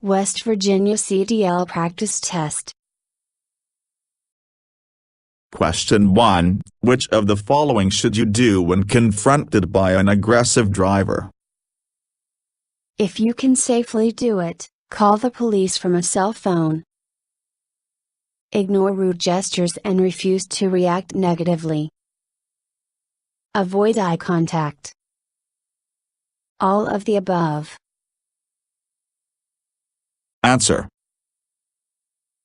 West Virginia CDL practice test. Question 1. Which of the following should you do when confronted by an aggressive driver? If you can safely do it, call the police from a cell phone. Ignore rude gestures and refuse to react negatively. Avoid eye contact. All of the above. Answer.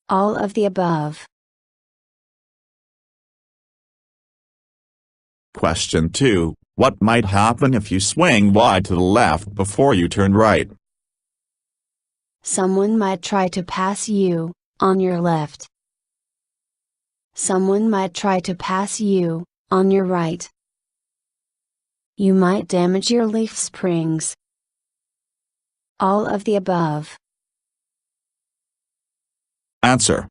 All of the above. Question 2. What might happen if you swing wide to the left before you turn right? Someone might try to pass you, on your left. Someone might try to pass you, on your right. You might damage your leaf springs. All of the above. Answer.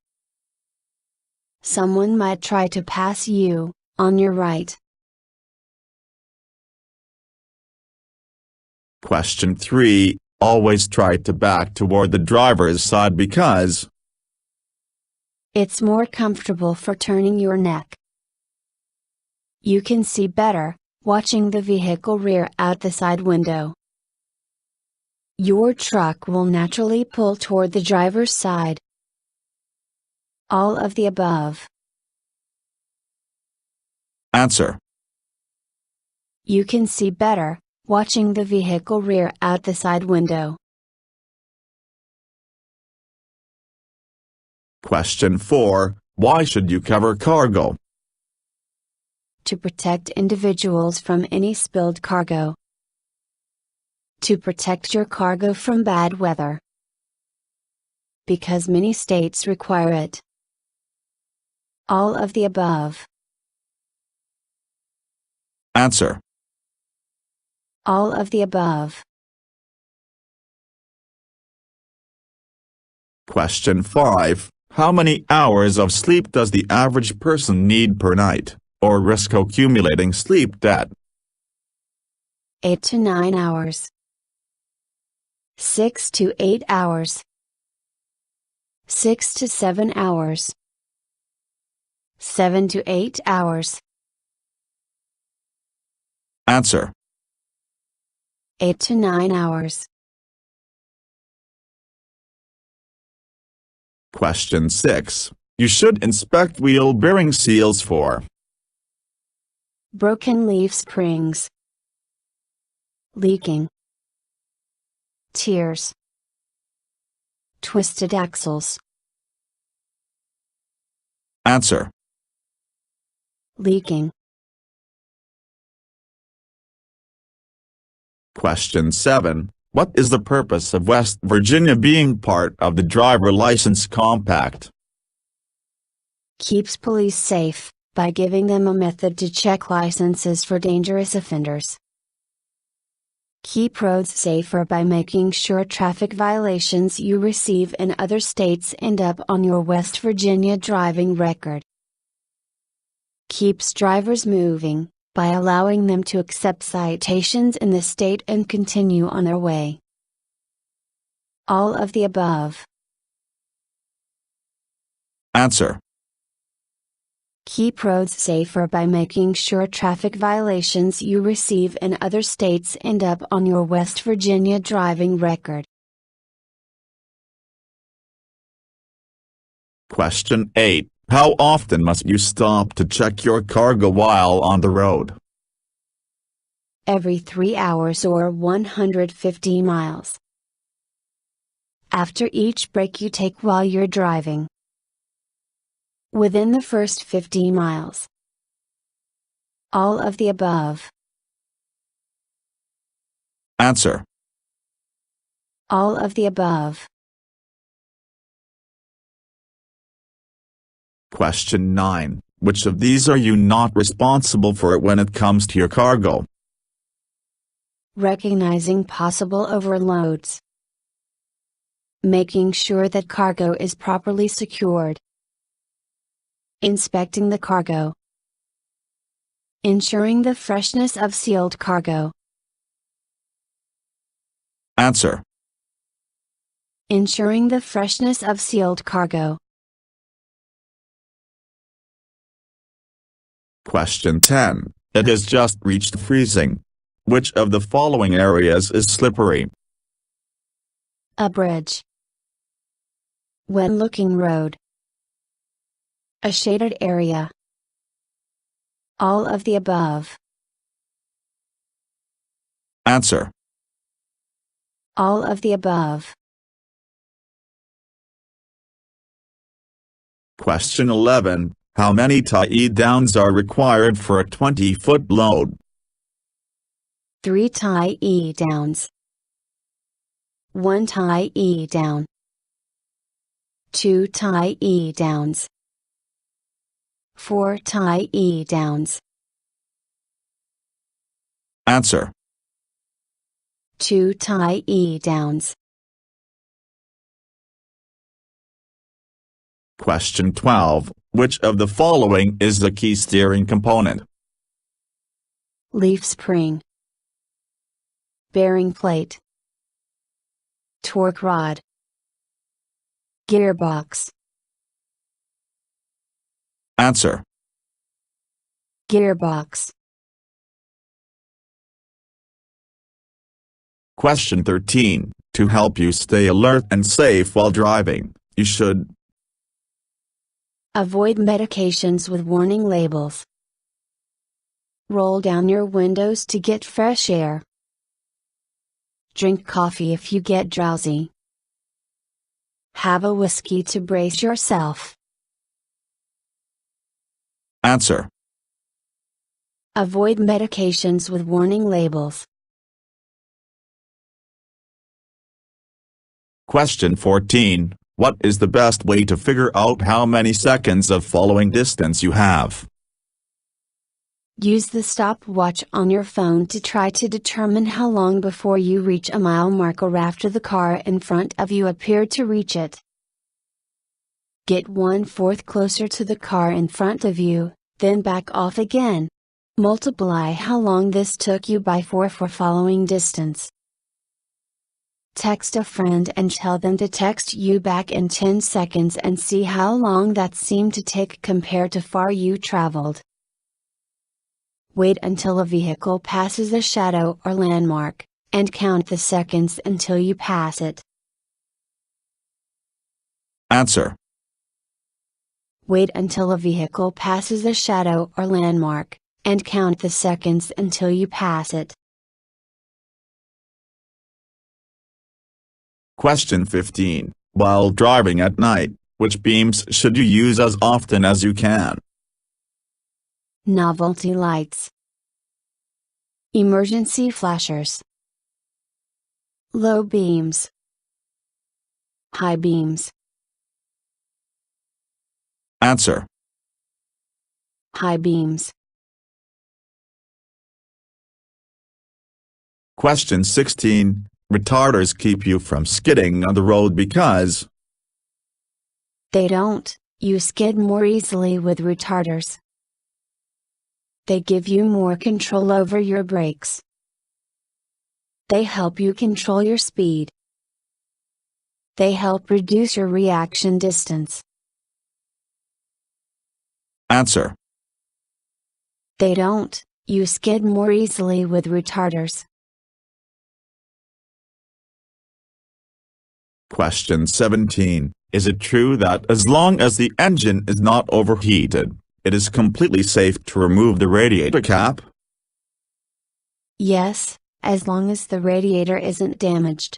Someone might try to pass you, on your right. Question 3. Always try to back toward the driver's side because it's more comfortable for turning your neck. You can see better, watching the vehicle rear out the side window. Your truck will naturally pull toward the driver's side. All of the above. Answer. You can see better, watching the vehicle rear out the side window. Question 4. Why should you cover cargo? To protect individuals from any spilled cargo. To protect your cargo from bad weather. Because many states require it. All of the above. Answer. All of the above. Question 5. How many hours of sleep does the average person need per night, or risk accumulating sleep debt? 8 to 9 hours. 6 to 8 hours. 6 to 7 hours. 7 to 8 hours. Answer. 8 to 9 hours. Question 6. You should inspect wheel bearing seals for broken leaf springs. Leaking. Tears. Twisted axles. Answer. Leaking. Question 7. What is the purpose of West Virginia being part of the Driver License Compact? Keeps police safe, by giving them a method to check licenses for dangerous offenders. Keep roads safer by making sure traffic violations you receive in other states end up on your West Virginia driving record. Keeps drivers moving, by allowing them to accept citations in the state and continue on their way. All of the above. Answer. Keep roads safer by making sure traffic violations you receive in other states end up on your West Virginia driving record. Question 8. How often must you stop to check your cargo while on the road? Every 3 hours or 150 miles. After each break you take while you're driving. Within the first 50 miles. All of the above. Answer. All of the above. Question 9. Which of these are you not responsible for when it comes to your cargo? Recognizing possible overloads. Making sure that cargo is properly secured. Inspecting the cargo. Ensuring the freshness of sealed cargo. Answer. ensuring the freshness of sealed cargo. Question 10. It has just reached freezing. Which of the following areas is slippery? A bridge. When looking road. A shaded area. All of the above. Answer. All of the above. Question 11. How many tie-downs are required for a 20-foot load? 3 tie-downs. 1 tie-down. 2 tie-downs. 4 tie-downs. Answer. 2 tie-downs. Question 12. Which of the following is the key steering component? Leaf spring. Bearing plate. Torque rod. Gearbox. Answer. Gearbox. Question 13. To help you stay alert and safe while driving, you should avoid medications with warning labels. Roll down your windows to get fresh air. Drink coffee if you get drowsy. Have a whiskey to brace yourself. Answer. Avoid medications with warning labels. Question 14. What is the best way to figure out how many seconds of following distance you have? Use the stopwatch on your phone to try to determine how long before you reach a mile mark or after the car in front of you appeared to reach it. Get 1/4 closer to the car in front of you, then back off again. Multiply how long this took you by 4 for following distance. Text a friend and tell them to text you back in 10 seconds and see how long that seemed to take compared to far you traveled. Wait until a vehicle passes a shadow or landmark, and count the seconds until you pass it. Answer. Wait until a vehicle passes a shadow or landmark, and count the seconds until you pass it. Question 15. While driving at night, which beams should you use as often as you can? Novelty lights. Emergency flashers. Low beams. High beams. Answer. High beams. Question 16. Retarders keep you from skidding on the road because They don't. You skid more easily with retarders. They give you more control over your brakes. They help you control your speed. They help reduce your reaction distance. Answer. They don't. You skid more easily with retarders. Question 17. Is it true that as long as the engine is not overheated, it is completely safe to remove the radiator cap? Yes, as long as the radiator isn't damaged.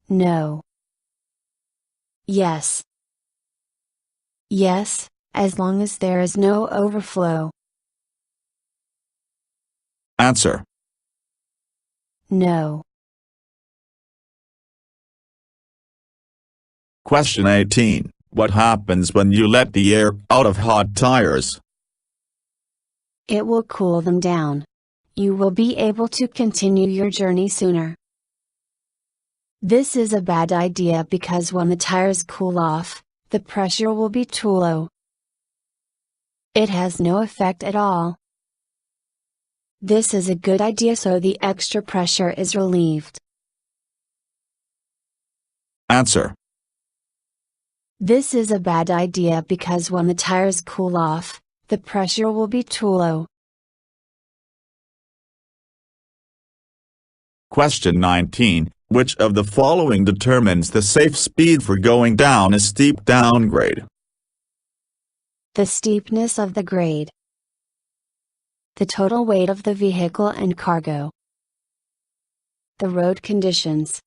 No. Yes. Yes, as long as there is no overflow. Answer. No. Question 18. What happens when you let the air out of hot tires? It will cool them down. You will be able to continue your journey sooner. This is a bad idea because when the tires cool off, the pressure will be too low. It has no effect at all. This is a good idea so the extra pressure is relieved. Answer. This is a bad idea because when the tires cool off, the pressure will be too low. Question 19. Which of the following determines the safe speed for going down a steep downgrade? The steepness of the grade. The total weight of the vehicle and cargo. The road conditions.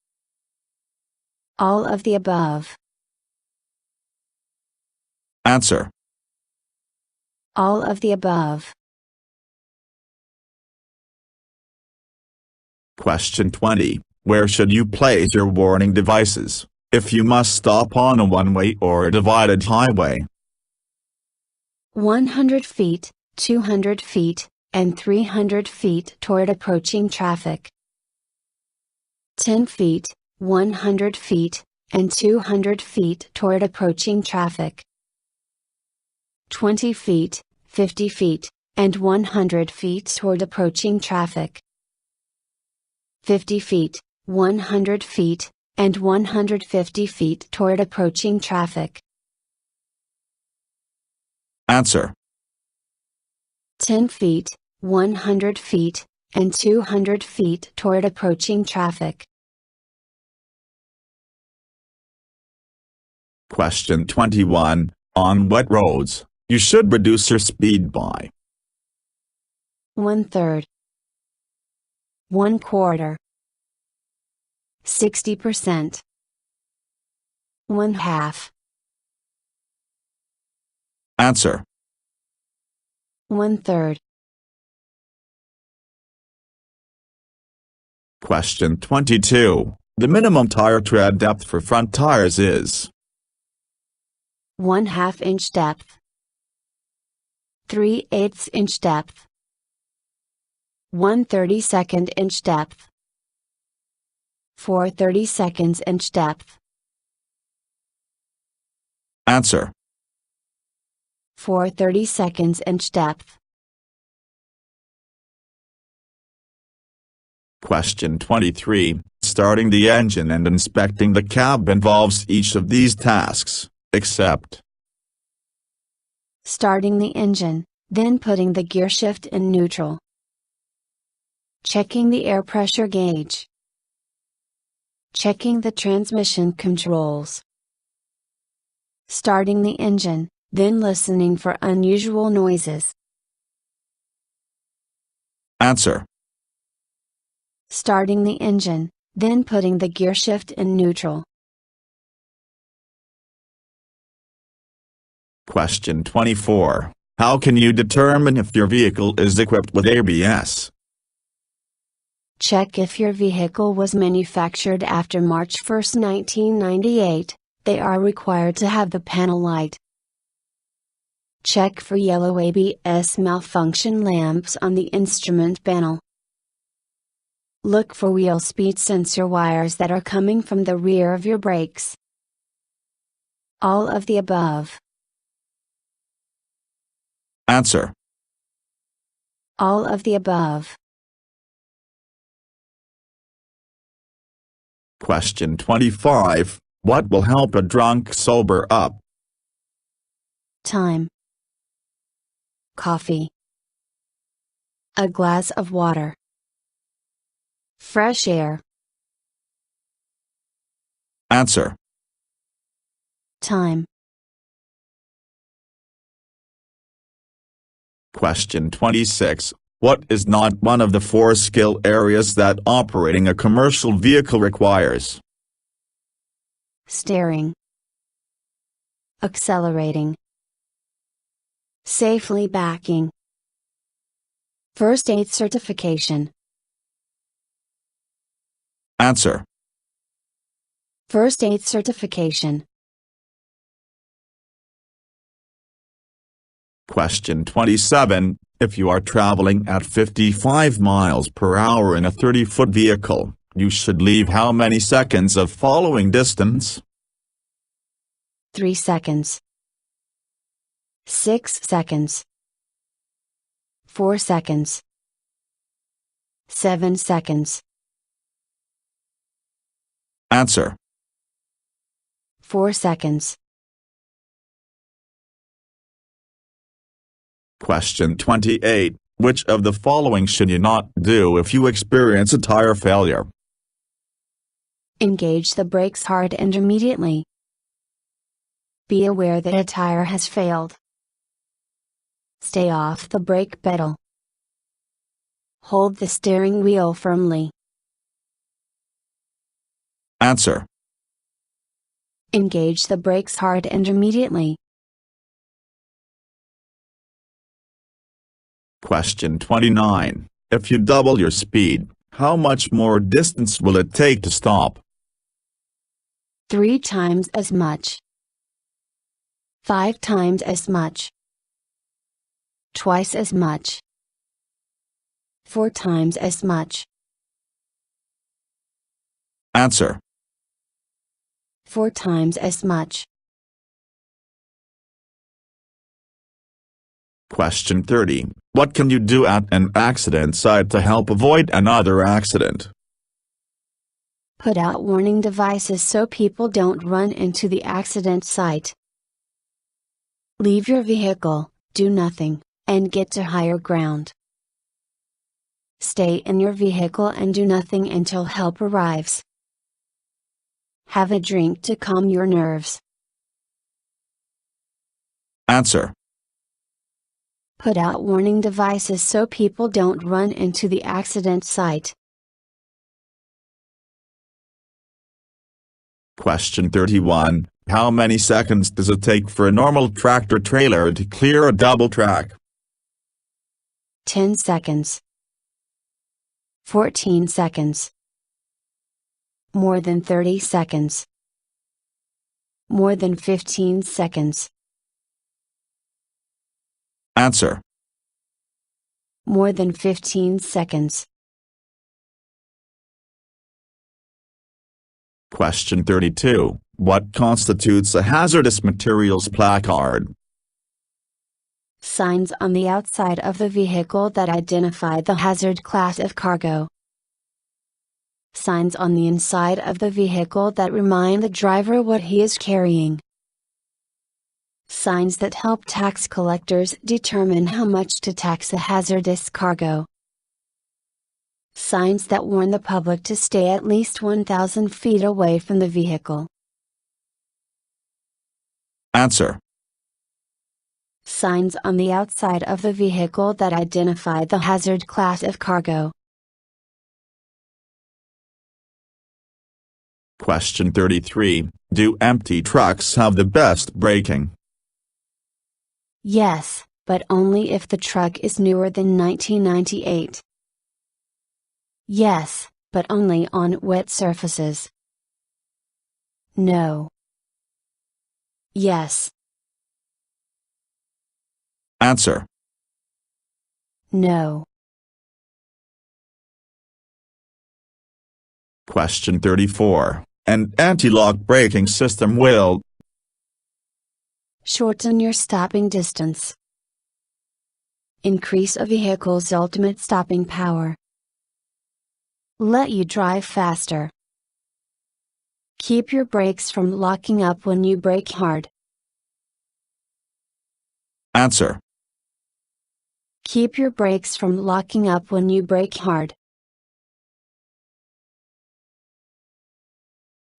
All of the above. Answer. All of the above. Question 20. Where should you place your warning devices, if you must stop on a one-way or a divided highway? 100 feet, 200 feet, and 300 feet toward approaching traffic. 10 feet, 100 feet, and 200 feet toward approaching traffic. 20 feet, 50 feet, and 100 feet toward approaching traffic. 50 feet, 100 feet, and 150 feet toward approaching traffic. Answer. 10 feet, 100 feet, and 200 feet toward approaching traffic. Question 21. On wet roads, you should reduce your speed by 1/3, 1/4, 60%, 1/2. Answer. 1/3. Question 22. The minimum tire tread depth for front tires is 1/2 inch depth, 3/8 inch depth, 1/32 inch depth, 4/32 inch depth. Answer. 4/32 inch depth. Question 23. Starting the engine and inspecting the cab involves each of these tasks, except starting the engine, then putting the gear shift in neutral. Checking the air pressure gauge. Checking the transmission controls. Starting the engine, then listening for unusual noises. Answer. Starting the engine, then putting the gear shift in neutral. Question 24. How can you determine if your vehicle is equipped with ABS? Check if your vehicle was manufactured after March 1, 1998, they are required to have the panel light. Check for yellow ABS malfunction lamps on the instrument panel. Look for wheel speed sensor wires that are coming from the rear of your brakes. All of the above. Answer. All of the above. Question 25. What will help a drunk sober up? Time. Coffee. A glass of water. Fresh air. Answer. Time. Question 26. What is not one of the 4 skill areas that operating a commercial vehicle requires? Steering. Accelerating. Safely backing. First aid certification. Answer. First aid certification. Question 27. If you are traveling at 55 miles per hour in a 30-foot vehicle, you should leave how many seconds of following distance? 3 seconds. 6 seconds. 4 seconds. 7 seconds. Answer. 4 seconds. Question 28. Which of the following should you not do if you experience a tire failure? Engage the brakes hard and immediately. Be aware that a tire has failed. Stay off the brake pedal. Hold the steering wheel firmly. Answer. Engage the brakes hard and immediately. Question 29. If you double your speed, how much more distance will it take to stop? 3 times as much. 5 times as much. Twice as much. 4 times as much. Answer. 4 times as much. Question 30. What can you do at an accident site to help avoid another accident? Put out warning devices so people don't run into the accident site. Leave your vehicle, do nothing, and get to higher ground. Stay in your vehicle and do nothing until help arrives. Have a drink to calm your nerves. Answer. Put out warning devices so people don't run into the accident site. Question 31. How many seconds does it take for a normal tractor trailer to clear a double track? 10 seconds. 14 seconds. More than 30 seconds. More than 15 seconds. Answer. More than 15 seconds. Question 32. What constitutes a hazardous materials placard? Signs on the outside of the vehicle that identify the hazard class of cargo. Signs on the inside of the vehicle that remind the driver what he is carrying. Signs that help tax collectors determine how much to tax a hazardous cargo. Signs that warn the public to stay at least 1,000 feet away from the vehicle. Answer. Signs on the outside of the vehicle that identify the hazard class of cargo. Question 33. Do empty trucks have the best braking? Yes, but only if the truck is newer than 1998. Yes, but only on wet surfaces. No. Yes. Answer. No. Question 34. An anti-lock braking system will shorten your stopping distance. Increase a vehicle's ultimate stopping power. Let you drive faster. Keep your brakes from locking up when you brake hard. Answer. Keep your brakes from locking up when you brake hard.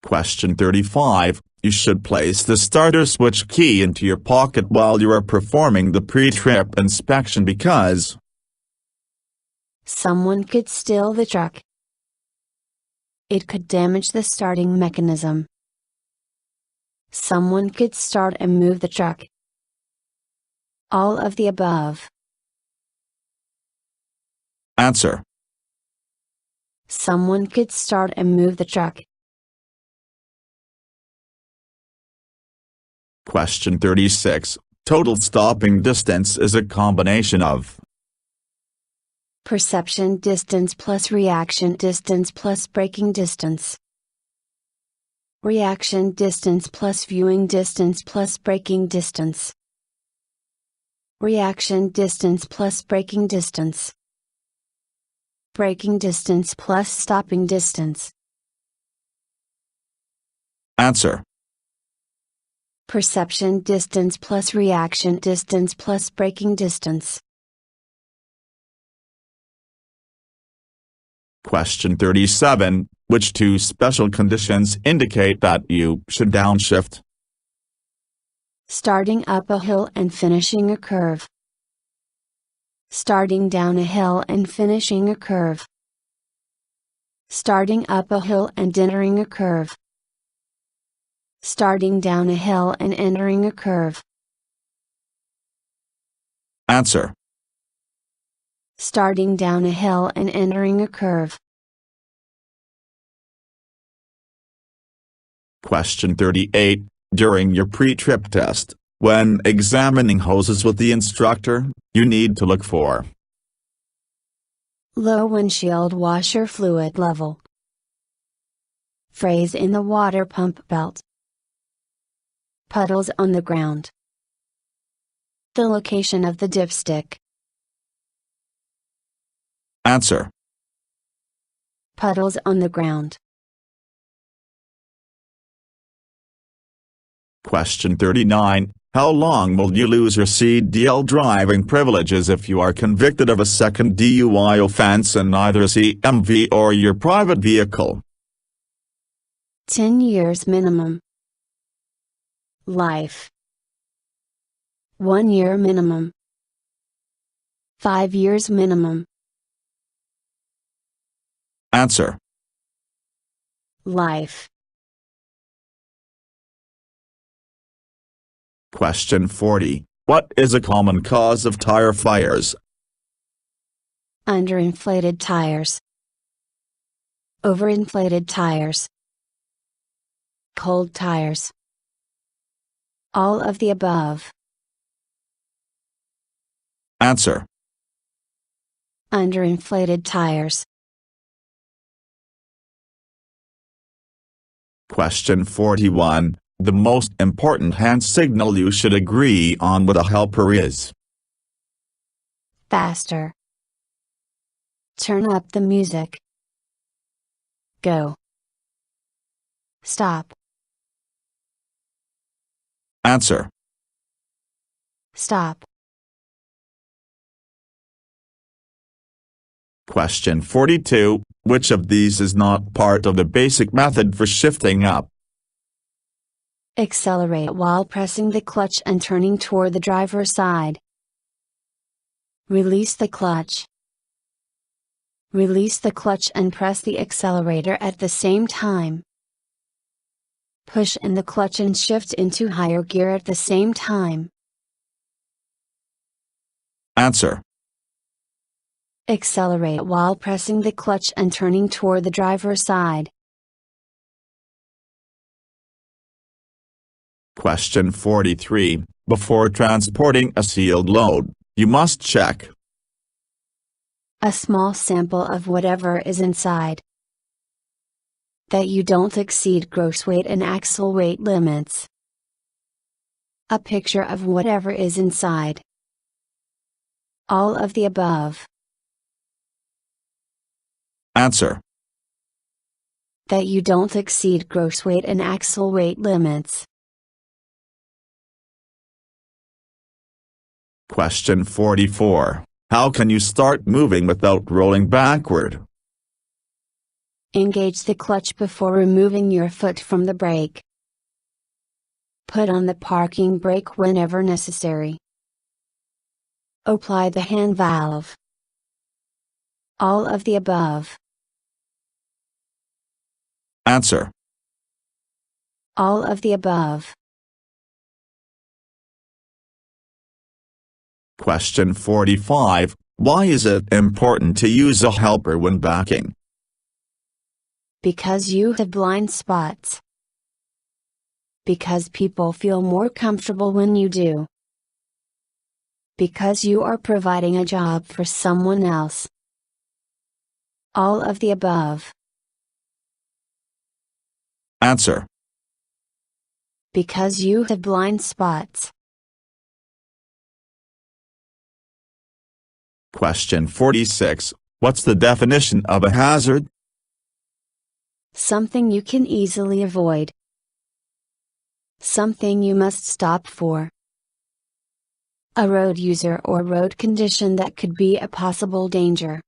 Question 35. You should place the starter switch key into your pocket while you are performing the pre-trip inspection because someone could steal the truck. It could damage the starting mechanism. Someone could start and move the truck. All of the above. Answer. Someone could start and move the truck. Question 36. Total stopping distance is a combination of perception distance plus reaction distance plus braking distance. Reaction distance plus viewing distance plus braking distance. Reaction distance plus braking distance. Braking distance plus stopping distance. Answer. Perception distance plus reaction distance plus braking distance. Question 37. Which two special conditions indicate that you should downshift? Starting up a hill and finishing a curve. Starting down a hill and finishing a curve. Starting up a hill and entering a curve. Starting down a hill and entering a curve. Answer. Starting down a hill and entering a curve. Question 38. During your pre-trip test, when examining hoses with the instructor, you need to look for low windshield washer fluid level, fray in the water pump belt, puddles on the ground, the location of the dipstick. Answer. Puddles on the ground. Question 39. How long will you lose your CDL driving privileges if you are convicted of a second DUI offense in either a CMV or your private vehicle? 10 years minimum. Life. 1 year minimum. 5 years minimum. Answer. Life. Question 40. What is a common cause of tire fires? Underinflated tires. Overinflated tires. Cold tires. All of the above. Answer. Underinflated tires. Question 41. The most important hand signal you should agree on with a helper is faster. Turn up the music. Go. Stop. Answer. Stop. Question 42. Which of these is not part of the basic method for shifting up? Accelerate while pressing the clutch and turning toward the driver's side. Release the clutch. Release the clutch and press the accelerator at the same time. Push in the clutch and shift into higher gear at the same time. Answer. Accelerate while pressing the clutch and turning toward the driver's side. Question 43. Before transporting a sealed load, you must check a small sample of whatever is inside. That you don't exceed gross weight and axle weight limits. A picture of whatever is inside. All of the above. Answer. That you don't exceed gross weight and axle weight limits. Question 44. How can you start moving without rolling backward? Engage the clutch before removing your foot from the brake. Put on the parking brake whenever necessary. Apply the hand valve. All of the above. Answer. All of the above. Question 45. Why is it important to use a helper when backing? Because you have blind spots. Because people feel more comfortable when you do. Because you are providing a job for someone else. All of the above. Answer. Because you have blind spots. Question 46. What's the definition of a hazard? Something you can easily avoid. Something you must stop for. A road user or road condition that could be a possible danger.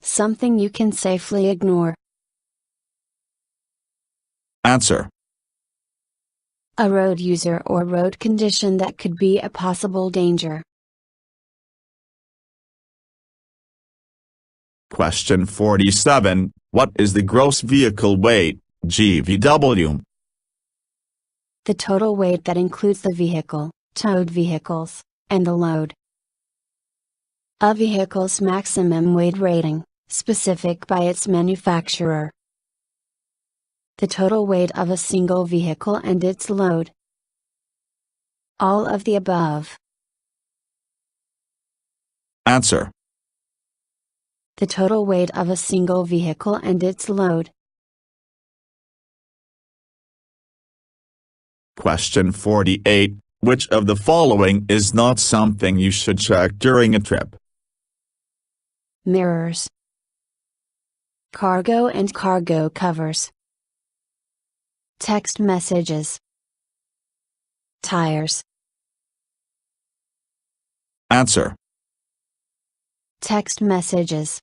Something you can safely ignore. Answer. A road user or road condition that could be a possible danger. Question 47. What is the gross vehicle weight, GVW? The total weight that includes the vehicle, towed vehicles, and the load. A vehicle's maximum weight rating, specific by its manufacturer. The total weight of a single vehicle and its load. All of the above. Answer. The total weight of a single vehicle and its load. Question 48. Which of the following is not something you should check during a trip? Mirrors. Cargo and cargo covers. Text messages. Tires. Answer. Text messages.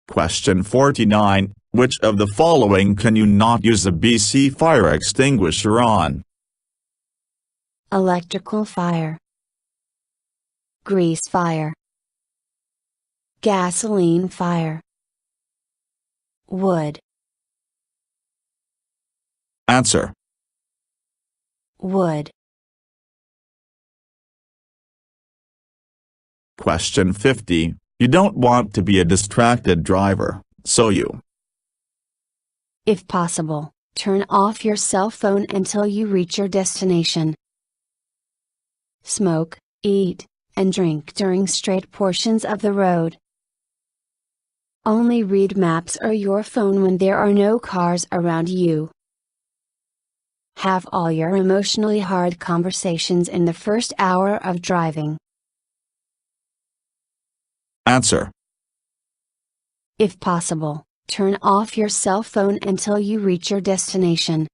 Question 49. Which of the following can you not use a BC fire extinguisher on? Electrical fire. Grease fire. Gasoline fire. Wood. Answer. Wood. Question 50. You don't want to be a distracted driver, so you, if possible, turn off your cell phone until you reach your destination. Smoke, eat, and drink during straight portions of the road. Only read maps or your phone when there are no cars around you. Have all your emotionally hard conversations in the first hour of driving. Answer. If possible, turn off your cell phone until you reach your destination.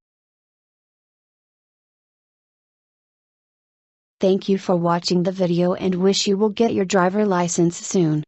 Thank you for watching the video and wish you will get your driver license soon.